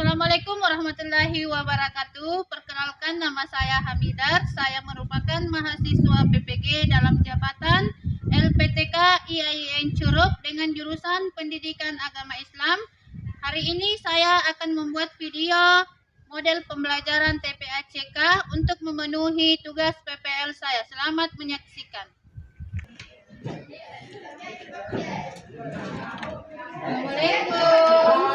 Assalamualaikum warahmatullahi wabarakatuh. Perkenalkan, nama saya Hamidar. Saya merupakan mahasiswa PPG dalam jabatan LPTK IAIN Curup dengan jurusan Pendidikan Agama Islam. Hari ini saya akan membuat video model pembelajaran TPACK untuk memenuhi tugas PPL saya. Selamat menyaksikan. Assalamualaikum.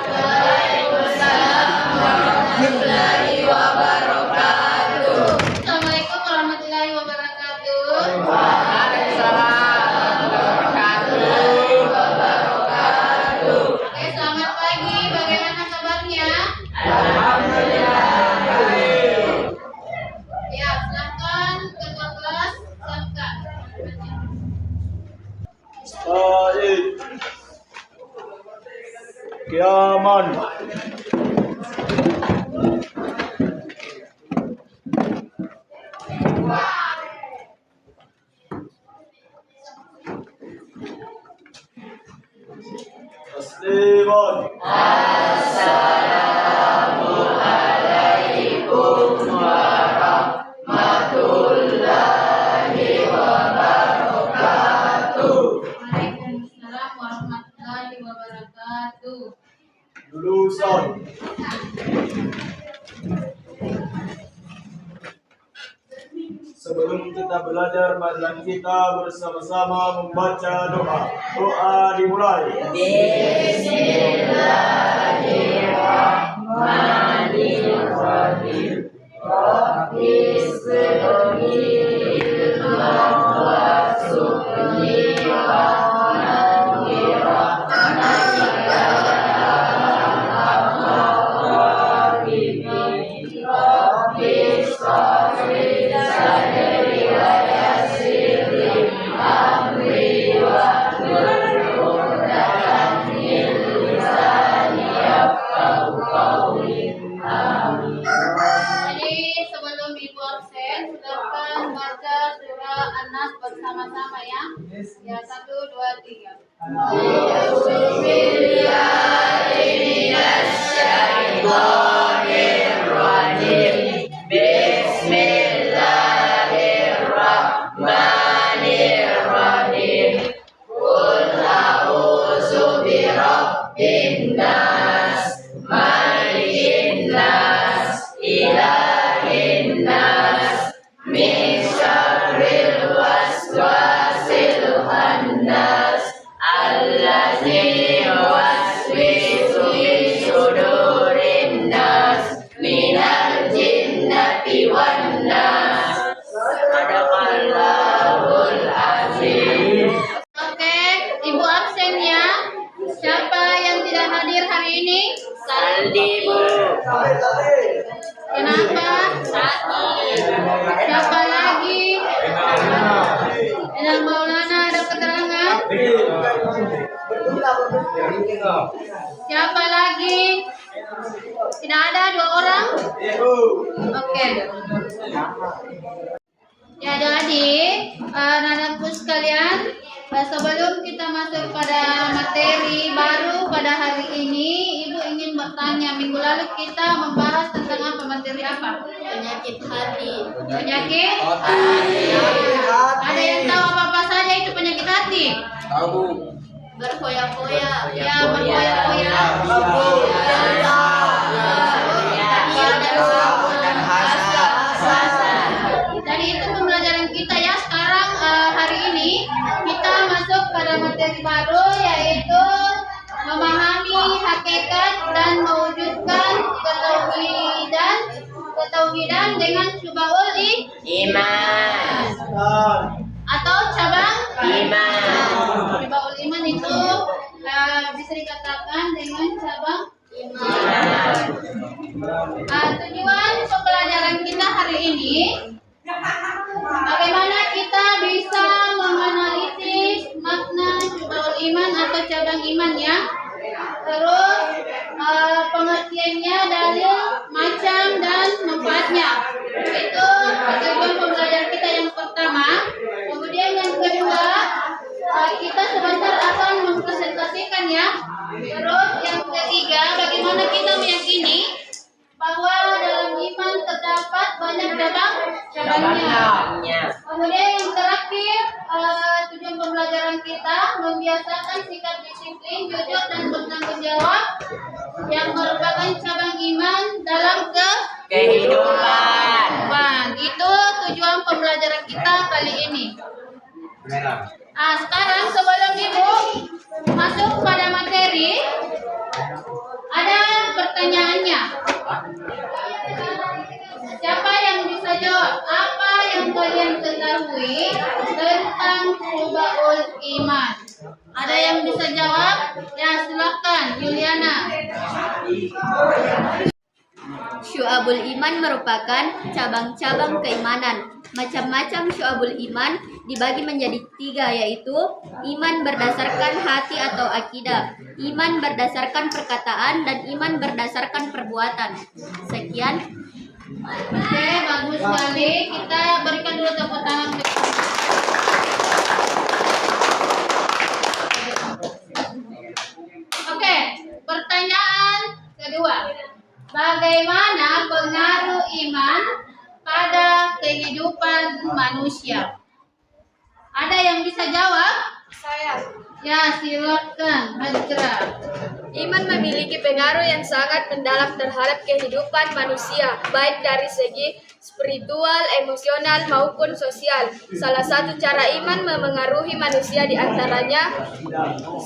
Warahmatullahi wabarakatuh. Assalamualaikum warahmatullahi wabarakatuh. Waalaikumsalam warahmatullahi wabarakatuh. Oke, selamat pagi. Bagaimana kabarnya? Alhamdulillah. Ya, silakan ketua kelas silakan. Baik. Kiaman. Tasliman. Assalamualaikum warahmatullahi wabarakatuh. Waalaikumsalam warahmatullahi wabarakatuh. Lulusan. Sebelum kita belajar, marilah kita bersama-sama membaca doa. Doa dimulai. Bismillahirrahmanirrahim. Rabbis qilni ilman warzuqni rahman bi rahmatika Rabbis shrahli sadri wa yassir li amri wahlul 'uqdatam min lisani yafqahu qawli. Amin. Jadi sebelum ibu absen, silakan baca surah An-Nas bersama-sama ya. Ya, 1, 2, 3. Bismillahirrahmanirrahim. Bismillahirrahmanirrahim. Qul a'udzu birabbin nas, malikin nas, ilahin nas, min syarril waswasil khannas, allazi yuwaswisu fi sudurin nas, minal jinnati wan nas. Sadaqallahul azim. Oke, ibu absen ya. Siapa yang tidak hadir hari ini? Saldibu. Kenapa? Siapa lagi? Enam Maulana, ada keterangan? Siapa lagi? Tidak ada, 2 orang? Oke. Ya, jadi anak-anakku sekalian, sebelum kita masuk pada materi baru pada hari ini, Ibu ingin bertanya, minggu lalu kita membahas tentang apa, materi apa? Penyakit hati. Penyakit hati. Ada yang tahu apa saja itu penyakit hati? Tahu. Berfoya-foya. Ya, berfoya-foya. Dan hasad. Jadi itu pembelajaran kita ya. Sekarang hari ini kita masuk pada materi baru, yaitu memahami hakikat dan mewujudkan ketauhidan dengan syubahul Iman. atau cabang Iman. Syubahul iman itu bisa dikatakan dengan cabang iman. Tujuan pembelajaran kita hari ini, bagaimana kita bisa menganalisis makna syubahul iman atau cabang iman ya. Terus pengertiannya, dalil, macam, dan manfaatnya. Itu tujuan pembelajaran kita yang pertama. Kemudian yang kedua, kita sebentar akan mempresentasikan ya. Terus yang ketiga, bagaimana kita meyakini kehidupan. Bang, itu tujuan pembelajaran kita kali ini. Sekarang sebelum Ibu masuk pada materi, ada pertanyaannya. Siapa yang bisa jawab? Apa yang kalian ketahui tentang Syu'abul Iman? Ada yang bisa jawab? Ya, silakan, Juliana. Syu'abul iman merupakan cabang-cabang keimanan. Macam-macam syu'abul iman dibagi menjadi 3, yaitu iman berdasarkan hati atau akidah, iman berdasarkan perkataan, dan iman berdasarkan perbuatan. Sekian. Oke, bagus sekali. Kita berikan dulu tepuk tangan. Oke, pertanyaan kedua. Bagaimana pengaruh iman pada kehidupan manusia? Ada yang bisa jawab? Saya. Ya, silakan, Hajra. Iman memiliki pengaruh yang sangat mendalam terhadap kehidupan manusia, baik dari segi spiritual, emosional, maupun sosial. Salah satu cara iman memengaruhi manusia diantaranya: 1.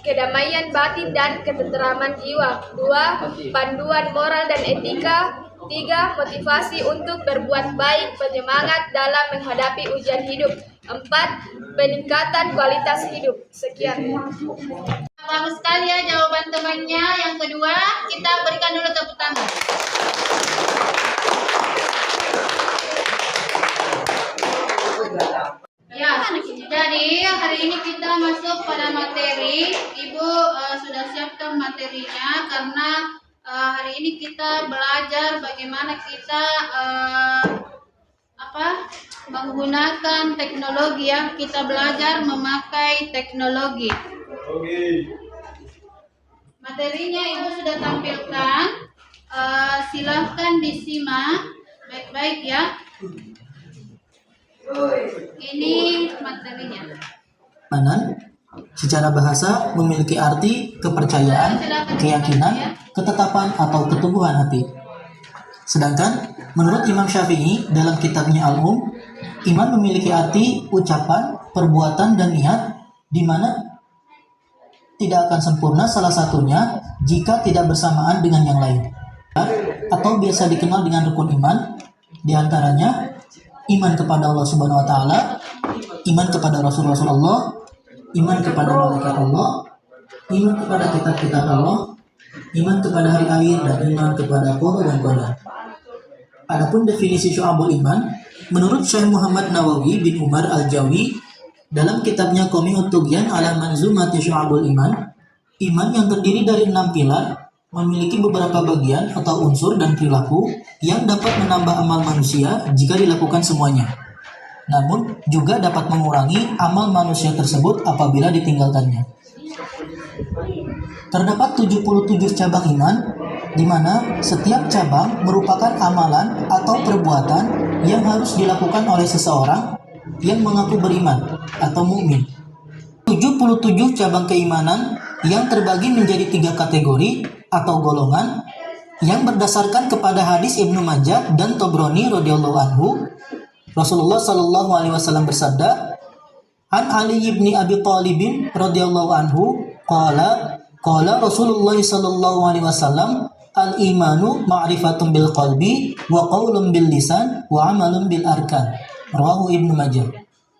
Kedamaian batin dan ketenteraman jiwa. 2. Panduan moral dan etika. 3. Motivasi untuk berbuat baik, penyemangat dalam menghadapi ujian hidup. 4. Peningkatan kualitas hidup. Sekian. Bagus sekali ya jawaban temannya. Yang kedua, kita berikan dulu tepuk tangan. Ya, jadi hari ini kita masuk pada materi. Ibu sudah siapkan materinya karena hari ini kita belajar bagaimana kita menggunakan teknologi ya. Kita belajar memakai teknologi. Materinya Ibu sudah tampilkan. Silahkan disimak baik-baik ya. Ini materinya. Iman secara bahasa memiliki arti kepercayaan, keyakinan, ketetapan atau keteguhan hati. Sedangkan menurut Imam Syafi'i dalam kitabnya Al-Um, iman memiliki arti ucapan, perbuatan, dan niat di mana tidak akan sempurna salah satunya jika tidak bersamaan dengan yang lain. Atau biasa dikenal dengan rukun iman, diantaranya iman kepada Allah Subhanahu wa taala, iman kepada Rasul-Rasul Allah, iman kepada malaikat Allah, iman kepada kitab-kitab Allah, iman kepada hari akhir, dan iman kepada qada dan qadar. Adapun definisi syu'abul iman, menurut Syekh Muhammad Nawawi bin Umar Al-Jawi dalam kitabnya Qami'ut Tughyan ala Manzumati Syu'abul Iman, iman yang terdiri dari 6 pilar memiliki beberapa bagian atau unsur dan perilaku yang dapat menambah amal manusia jika dilakukan semuanya. Namun juga dapat mengurangi amal manusia tersebut apabila ditinggalkannya. Terdapat 77 cabang iman, di mana setiap cabang merupakan amalan atau perbuatan yang harus dilakukan oleh seseorang yang mengaku beriman atau mukmin. 77 cabang keimanan yang terbagi menjadi 3 kategori atau golongan yang berdasarkan kepada hadis Ibnu Majah dan Tobroni radhiyallahu anhu. Rasulullah sallallahu alaihi wasallam bersabda, "An Ali bin Abi Thalib radhiyallahu anhu qala Rasulullah sallallahu alaihi wasallam, al-imanu ma'rifatun bil qalbi wa qaulun bil lisan wa amalun bil arkan." Rawahu Ibnu Majah.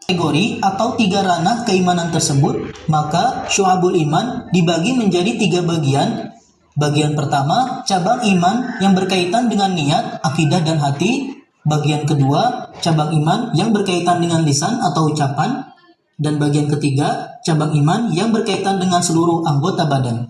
Kategori atau 3 ranah keimanan tersebut, maka syu'abul iman dibagi menjadi 3 bagian. Bagian pertama, cabang iman yang berkaitan dengan niat, akidah, dan hati. Bagian kedua, cabang iman yang berkaitan dengan lisan atau ucapan. Dan bagian ketiga, cabang iman yang berkaitan dengan seluruh anggota badan.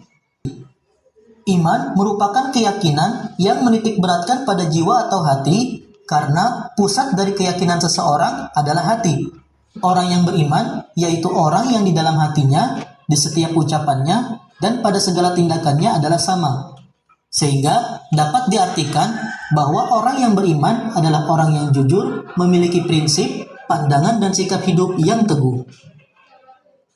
Iman merupakan keyakinan yang menitik beratkan pada jiwa atau hati, karena pusat dari keyakinan seseorang adalah hati. Orang yang beriman yaitu orang yang di dalam hatinya, di setiap ucapannya, dan pada segala tindakannya adalah sama. Sehingga dapat diartikan bahwa orang yang beriman adalah orang yang jujur, memiliki prinsip, pandangan, dan sikap hidup yang teguh.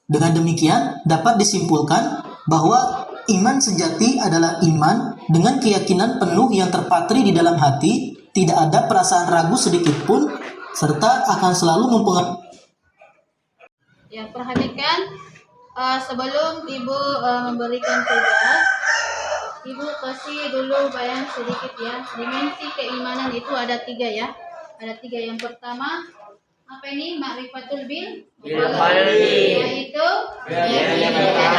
Dengan demikian, dapat disimpulkan bahwa Iman sejati adalah iman dengan keyakinan penuh yang terpatri di dalam hati, tidak ada perasaan ragu sedikit pun, serta akan selalu mempengaruhi. Ya, perhatikan sebelum Ibu memberikan tugas, Ibu kasih dulu bayang sedikit ya. Dimensi keimanan itu ada 3 ya. Ada 3. Yang pertama, apa ini? Ma'rifatul bil yaitu keyakinan akan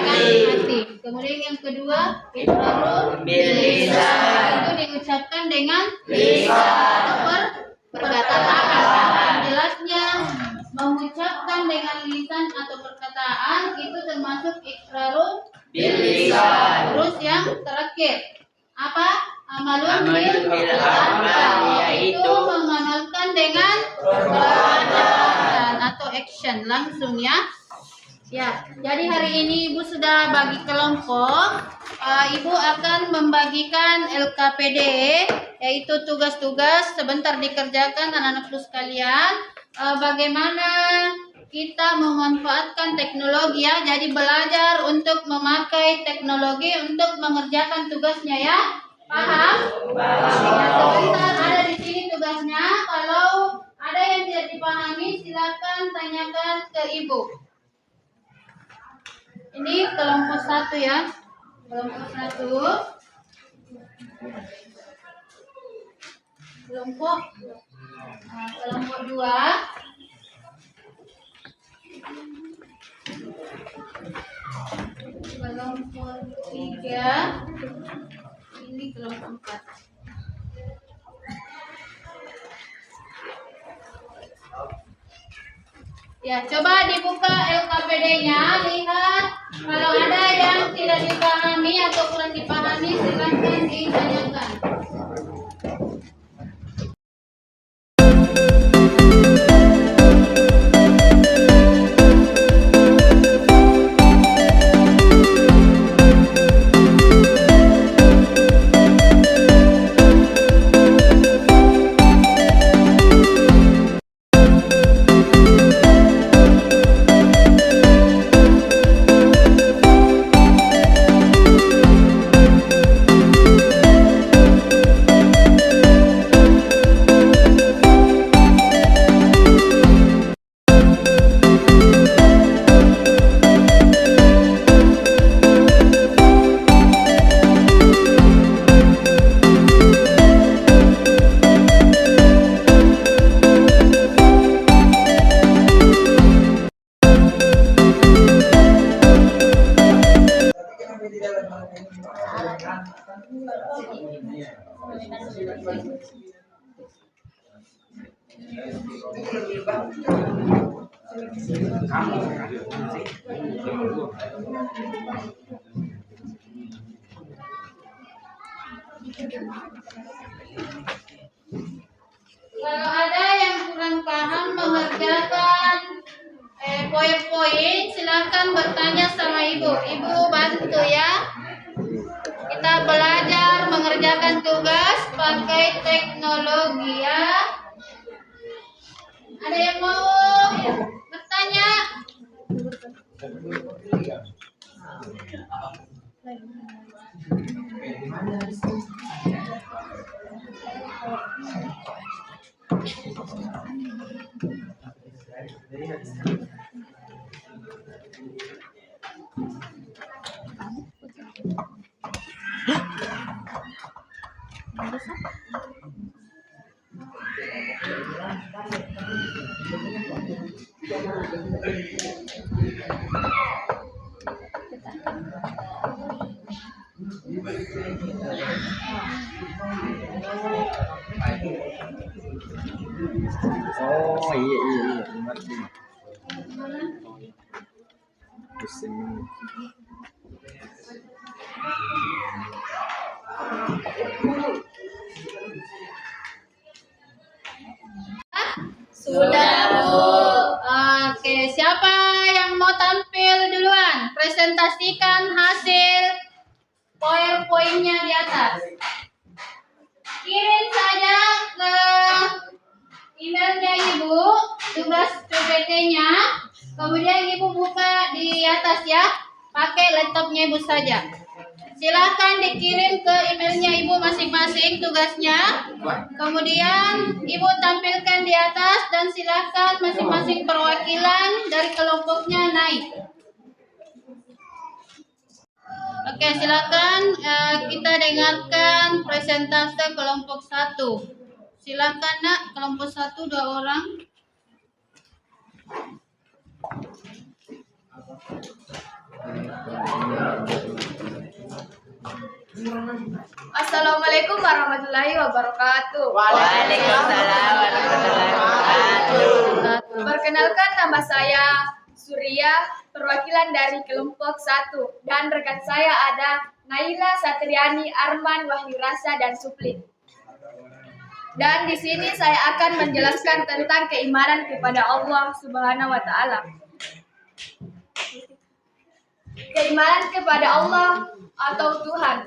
hati. Kemudian yang kedua, iqrarul bil lisan, itu diucapkan dengan lisan atau perkataan. Jelasnya mengucapkan dengan lisan atau perkataan itu termasuk iqrarul bil lisan. Terus yang terakhir apa? Amalun bil arkan, yaitu mengamalkan dengan perbuatan atau action langsung ya. Ya, jadi hari ini Ibu sudah bagi kelompok. Ibu akan membagikan LKPD, yaitu tugas-tugas sebentar dikerjakan anak-anakku sekalian. Bagaimana kita memanfaatkan teknologi ya. Jadi belajar untuk memakai teknologi untuk mengerjakan tugasnya ya. Paham? Ya, sebentar ada di sini tugasnya. Kalau ada yang tidak dipahami silakan tanyakan ke Ibu. Ini kelompok 1 ya. Kelompok 1. Kelompok 2. Kelompok 3. Ini kelompok 4. Ya, coba dibuka LKPD-nya, lihat kalau ada yang tidak dipahami atau kurang dipahami silakan ditanyakan. Kalau ada yang kurang paham mengerjakan poin-poin, silakan bertanya sama Ibu. Ibu bantu ya. Kita belajar mengerjakan tugas pakai teknologi ya. Ada yang mau bertanya? Oh iya ngerti. Pusing. Sudah, Bu. Oke, siapa yang mau tampil duluan? Presentasikan hasil poin-poinnya di atas. Kirim saja ke emailnya Ibu, tugas PPT-nya. Kemudian Ibu buka di atas ya. pakai laptopnya ibu saja. Silakan dikirim ke emailnya ibu masing-masing tugasnya. Kemudian ibu tampilkan di atas dan silakan masing-masing perwakilan dari kelompoknya naik. Oke, silakan kita dengarkan presentase kelompok 1. Silakan nak, kelompok 1 2 orang. Assalamualaikum warahmatullahi wabarakatuh. Waalaikumsalam warahmatullahi wabarakatuh. Perkenalkan, nama saya Surya, perwakilan dari kelompok 1, dan rekan saya ada Naila, Satriani, Arman, Wahyurasa, dan Supli. Dan di sini saya akan menjelaskan tentang keimanan kepada Allah Subhanahu wa Ta'ala. Keimanan kepada Allah atau Tuhan.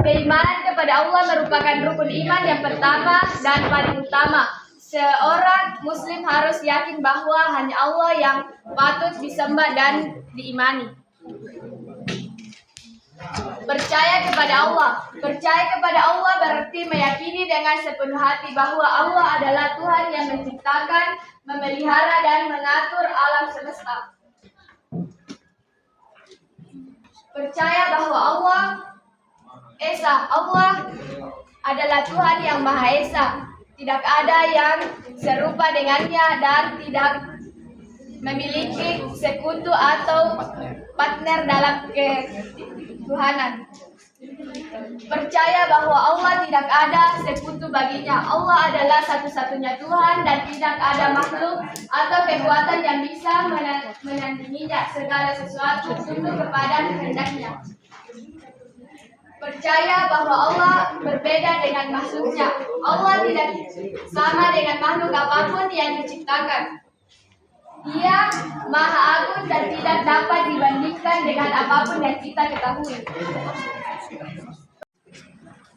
Keimanan kepada Allah merupakan rukun iman yang pertama dan paling utama. Seorang muslim harus yakin bahwa hanya Allah yang patut disembah dan diimani. Percaya kepada Allah. Percaya kepada Allah berarti meyakini dengan sepenuh hati bahwa Allah adalah Tuhan yang menciptakan, memelihara, dan mengatur alam semesta. Percaya bahwa Allah Esa, Allah adalah Tuhan yang Maha Esa. Tidak ada yang serupa dengannya dan tidak memiliki sekutu atau partner dalam ketuhanan. Percaya bahwa Allah tidak ada sekutu baginya. Allah adalah satu-satunya Tuhan dan tidak ada makhluk atau kekuatan yang bisa menandinginya. Segala sesuatu tunduk kepada kehendaknya. Percaya bahwa Allah berbeda dengan makhluknya. Allah tidak sama dengan makhluk apapun yang diciptakan. Dia Maha Agung dan tidak dapat dibandingkan dengan apapun yang kita ketahui.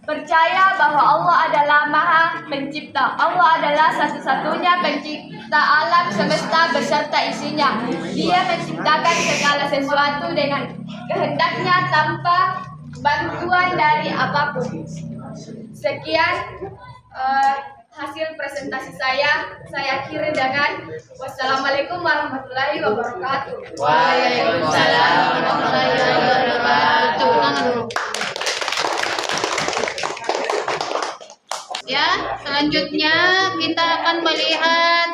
Percaya bahwa Allah adalah Maha Pencipta. Allah adalah satu-satunya pencipta alam semesta beserta isinya. Dia menciptakan segala sesuatu dengan kehendaknya tanpa bantuan dari apapun. Sekian hasil presentasi saya akhiri dengan wassalamualaikum warahmatullahi wabarakatuh. Waalaikumsalam warahmatullahi wabarakatuh. Tangan dulu. Ya, selanjutnya kita akan melihat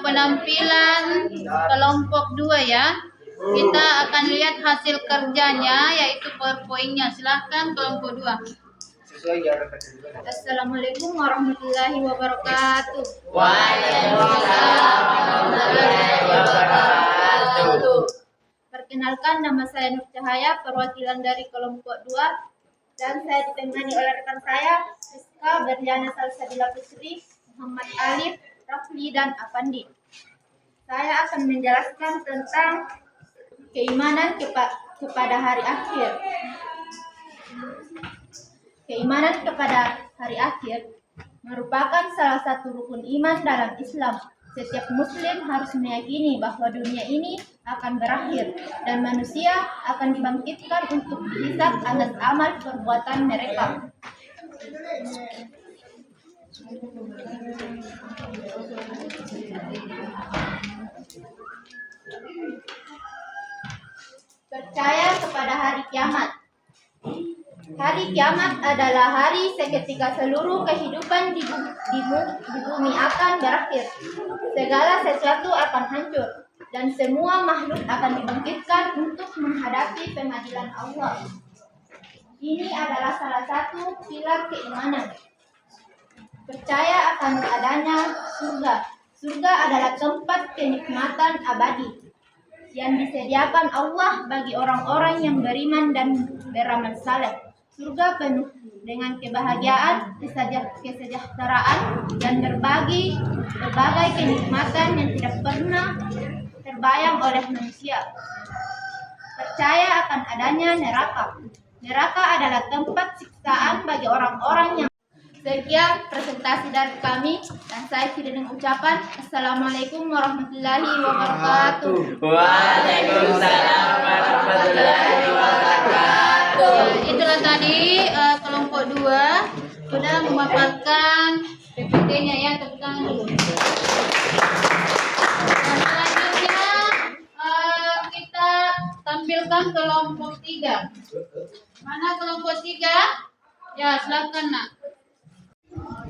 penampilan kelompok 2 ya. Kita akan lihat hasil kerjanya yaitu PowerPoint-nya. Silahkan kelompok 2. Assalamualaikum warahmatullahi wabarakatuh. Waalaikumsalam warahmatullahi wabarakatuh. Perkenalkan, nama saya Nur Cahaya, perwakilan dari kelompok 2, dan saya ditemani oleh rekan saya, Rizka, Berliana Salsabila Putri, Muhammad Alif, Rafli, dan Afandi. Saya akan menjelaskan tentang keimanan kepada hari akhir. Keimanan kepada hari akhir merupakan salah satu rukun iman dalam Islam. Setiap muslim harus meyakini bahwa dunia ini akan berakhir dan manusia akan dibangkitkan untuk dihisab atas amal perbuatan mereka. Percaya kepada hari kiamat. Hari kiamat adalah hari seketika seluruh kehidupan di bumi akan berakhir. Segala sesuatu akan hancur dan semua makhluk akan dibangkitkan untuk menghadapi pengadilan Allah. Ini adalah salah satu pilar keimanan. Percaya akan adanya surga. Surga adalah tempat kenikmatan abadi yang disediakan Allah bagi orang-orang yang beriman dan beramal saleh. Surga penuh dengan kebahagiaan, kesejahteraan, dan berbagai kenikmatan yang tidak pernah terbayang oleh manusia. Percaya akan adanya neraka. Neraka adalah tempat siksaan bagi orang-orang yang Sekian presentasi dari kami dan saya akhiri dengan ucapan Assalamualaikum warahmatullahi wabarakatuh. Waalaikumsalam warahmatullahi wabarakatuh. Itulah tadi kelompok 2 sudah memaparkan PPT-nya ya, tepuk tangan dulu. Dan selanjutnya kita tampilkan kelompok 3. Mana kelompok 3? Ya, silakan nak.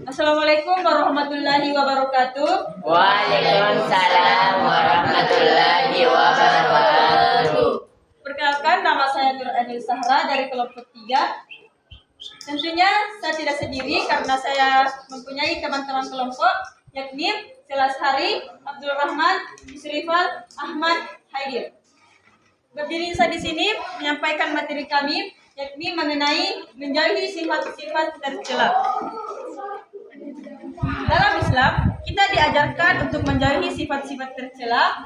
Assalamualaikum warahmatullahi wabarakatuh. Waalaikumsalam warahmatullahi wabarakatuh. Perkenalkan, nama saya Nur Anil Sahra dari kelompok 3. Tentunya saya tidak sendiri karena saya mempunyai teman-teman kelompok yakni Selas Hari, Abdul Rahman, Yusrifal, Ahmad, Haidir. Berdiri saya di sini menyampaikan materi kami yakni mengenai menjauhi sifat-sifat tercela. Dalam Islam, kita diajarkan untuk menjauhi sifat-sifat tercela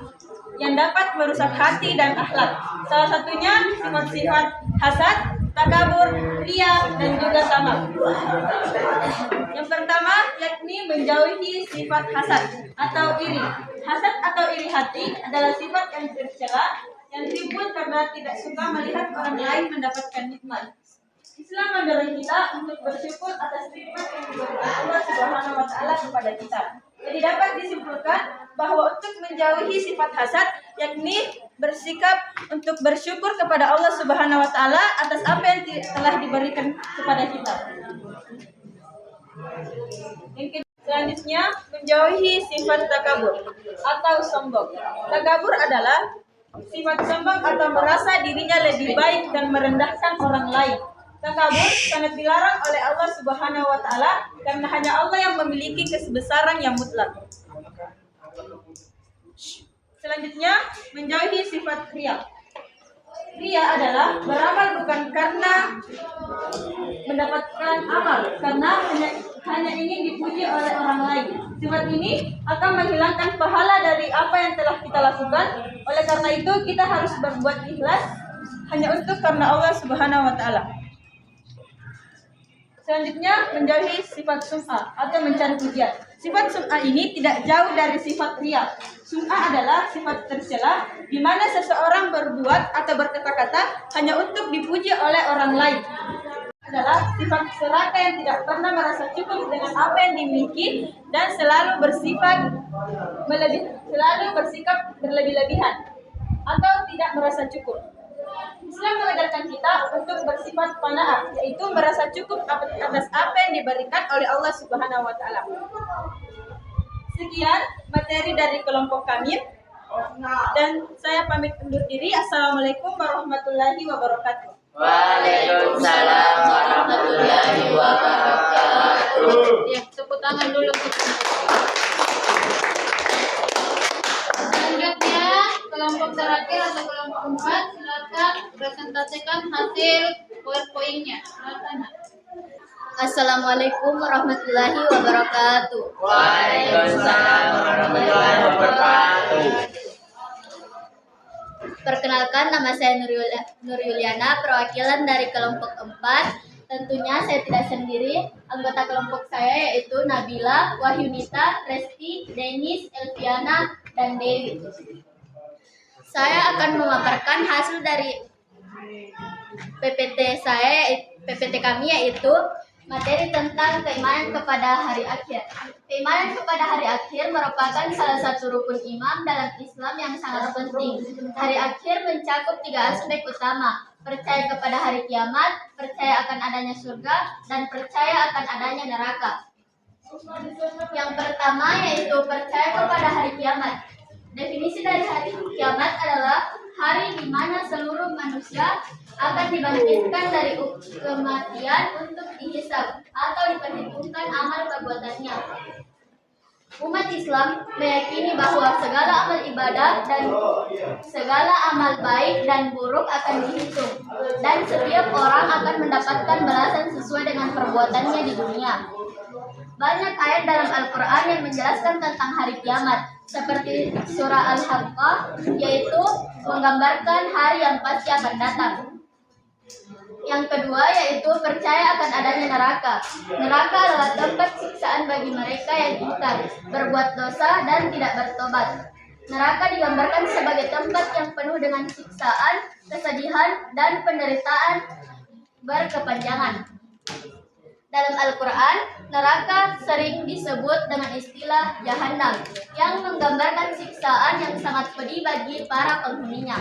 yang dapat merusak hati dan akhlak. Salah satunya sifat-sifat hasad, takabur, riya, dan juga tamak. Yang pertama yakni menjauhi sifat hasad atau iri. Hasad atau iri hati adalah sifat yang tercela yang timbul karena tidak suka melihat orang lain mendapatkan nikmat. Islam mendorong kita untuk bersyukur atas nikmat yang diberikan Allah Subhanahu wa taala kepada kita. Jadi dapat disimpulkan bahwa untuk menjauhi sifat hasad yakni bersikap untuk bersyukur kepada Allah Subhanahu wa taala atas apa yang telah diberikan kepada kita. Selanjutnya menjauhi sifat takabur atau sombong. Takabur adalah sifat sombong atau merasa dirinya lebih baik dan merendahkan orang lain. Takabur sangat dilarang oleh Allah Subhanahu wa taala karena hanya Allah yang memiliki kebesaran yang mutlak. Selanjutnya, menjauhi sifat riya. Riya adalah beramal bukan karena mendapatkan amal, karena hanya ingin dipuji oleh orang lain. Sifat ini akan menghilangkan pahala dari apa yang telah kita lakukan. Oleh karena itu, kita harus berbuat ikhlas hanya untuk karena Allah Subhanahu wa taala. Selanjutnya, menjauhi sifat sum'ah atau mencari pujian. Sifat sum'ah ini tidak jauh dari sifat riya. Sum'ah adalah sifat tercela di mana seseorang berbuat atau berkata-kata hanya untuk dipuji oleh orang lain. Adalah sifat serakah yang tidak pernah merasa cukup dengan apa yang dimiliki dan selalu bersikap berlebih-lebihan atau tidak merasa cukup. Islam mengajarkan kita untuk bersifat qanaah, yaitu merasa cukup atas apa yang diberikan oleh Allah Subhanahu wa taala. Sekian materi dari kelompok kami dan saya pamit undur diri. Assalamualaikum warahmatullahi wabarakatuh. Waalaikumsalam warahmatullahi wabarakatuh. Ya, tepuk tangan dulu. Selanjutnya kelompok terakhir atau kelompok 4 silakan presentasikan hasil PowerPoint-nya. Silakan. Assalamualaikum warahmatullahi wabarakatuh. Waalaikumsalam warahmatullahi wabarakatuh. Perkenalkan, nama saya Nur Yuliana, perwakilan dari kelompok 4. Tentunya saya tidak sendiri. Anggota kelompok saya yaitu Nabila, Wahyunita, Resti, Denis, Elviana, dan Dewi. Saya akan memaparkan hasil dari PPT kami yaitu materi tentang keimanan kepada hari akhir. Keimanan kepada hari akhir merupakan salah satu rukun iman dalam Islam yang sangat penting. Hari akhir mencakup 3 aspek utama: percaya kepada hari kiamat, percaya akan adanya surga, dan percaya akan adanya neraka. Yang pertama yaitu percaya kepada hari kiamat. Definisi dari hari kiamat adalah hari di mana seluruh manusia akan dibangkitkan dari kematian untuk dihisab atau diperhitungkan amal perbuatannya. Umat Islam meyakini bahwa segala amal ibadah dan segala amal baik dan buruk akan dihitung, dan setiap orang akan mendapatkan balasan sesuai dengan perbuatannya di dunia. Banyak ayat dalam Al-Quran yang menjelaskan tentang hari kiamat, seperti surah Al-Haqqah, yaitu menggambarkan hari yang pasti akan datang. Yang kedua yaitu percaya akan adanya neraka. Neraka adalah tempat siksaan bagi mereka yang ingkar, berbuat dosa dan tidak bertobat. Neraka digambarkan sebagai tempat yang penuh dengan siksaan, kesedihan, dan penderitaan berkepanjangan. Dalam Al-Quran, neraka sering disebut dengan istilah Jahannam, yang menggambarkan siksaan yang sangat pedih bagi para penghuninya.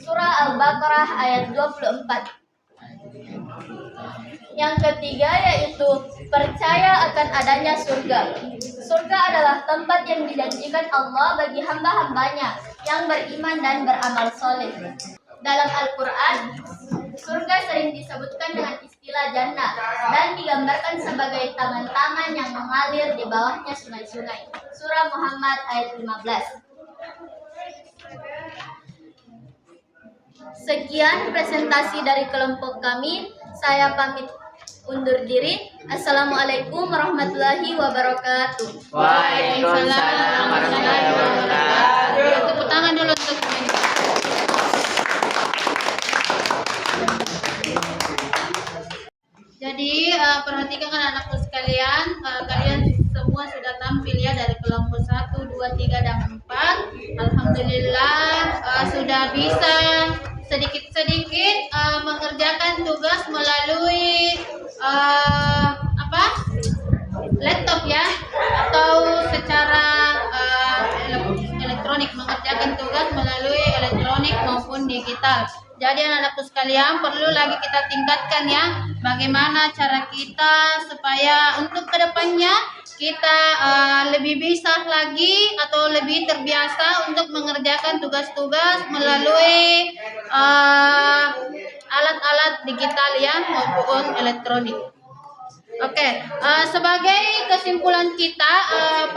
Surah Al-Baqarah ayat 24. Yang ketiga yaitu percaya akan adanya surga. Surga adalah tempat yang dijanjikan Allah bagi hamba-hambanya yang beriman dan beramal soleh. Dalam Al-Quran, surga sering disebutkan dengan istilah jannah dan digambarkan sebagai taman-taman yang mengalir di bawahnya sungai-sungai. Surah Muhammad ayat 15. Sekian presentasi dari kelompok kami. Saya pamit undur diri. Assalamualaikum warahmatullahi wabarakatuh. Waalaikumsalam warahmatullahi wabarakatuh. Tepuk tangan dulu untuk Jadi perhatikan anak-anakku sekalian, kalian semua sudah tampil ya dari kelompok 1, 2, 3, dan 4. Alhamdulillah sudah bisa sedikit-sedikit mengerjakan tugas melalui laptop ya, atau secara elektronik, mengerjakan tugas melalui elektronik maupun digital. Jadi anak-anakku sekalian, perlu lagi kita tingkatkan ya, bagaimana cara kita supaya untuk kedepannya kita lebih bisa lagi atau lebih terbiasa untuk mengerjakan tugas-tugas melalui alat-alat digital ya maupun elektronik. Oke, sebagai kesimpulan kita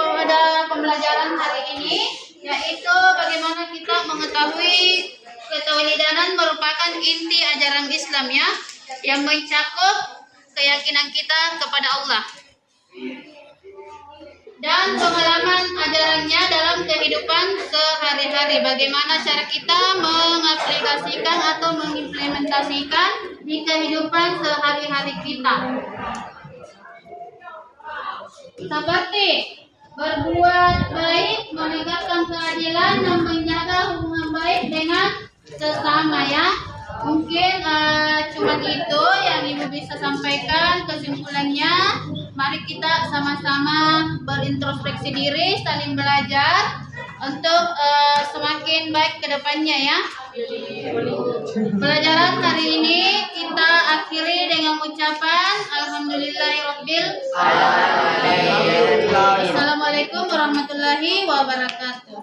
pada pembelajaran hari ini, yaitu bagaimana kita mengetahui ketauhidanan merupakan inti ajaran Islam ya, yang mencakup keyakinan kita kepada Allah dan pengalaman ajarannya dalam kehidupan sehari-hari. Bagaimana cara kita mengaplikasikan atau mengimplementasikan di kehidupan sehari-hari kita. Seperti berbuat baik, menegakkan keadilan, dan menjaga hubungan baik dengan sesama ya. Mungkin cuma itu yang Ibu bisa sampaikan kesimpulannya. Mari kita sama-sama berintrospeksi diri, saling belajar untuk semakin baik ke depannya ya. Pelajaran hari ini kita akhiri dengan ucapan Alhamdulillahirabbil alamin. Assalamualaikum warahmatullahi wabarakatuh.